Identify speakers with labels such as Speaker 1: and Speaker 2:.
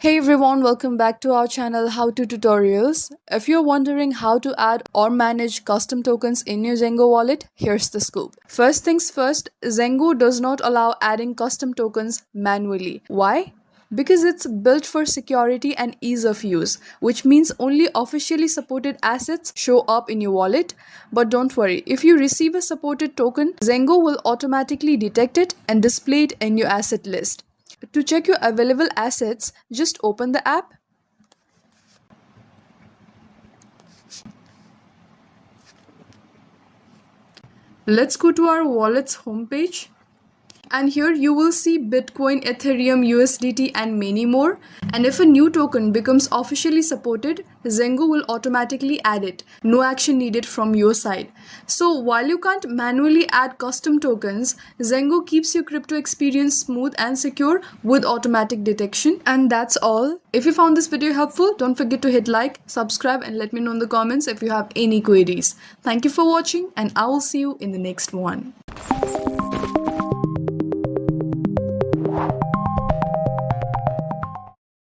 Speaker 1: Hey everyone, welcome back to our channel How to Tutorials. If you're wondering how to add or manage custom tokens in your Zengo wallet, here's the scoop. First things first, Zengo does not allow adding custom tokens manually. Why? Because it's built for security and ease of use, which means only officially supported assets show up in your wallet. But don't worry, if you receive a supported token, Zengo will automatically detect it and display it in your asset list. To check your available assets, just open the app. Let's go to our wallet's homepage. And here you will see Bitcoin, Ethereum, USDT and many more. And if a new token becomes officially supported, Zengo will automatically add it. No action needed from your side. So while you can't manually add custom tokens, Zengo keeps your crypto experience smooth and secure with automatic detection. And that's all. If you found this video helpful, don't forget to hit like, subscribe and let me know in the comments if you have any queries. Thank you for watching and I will see you in the next one.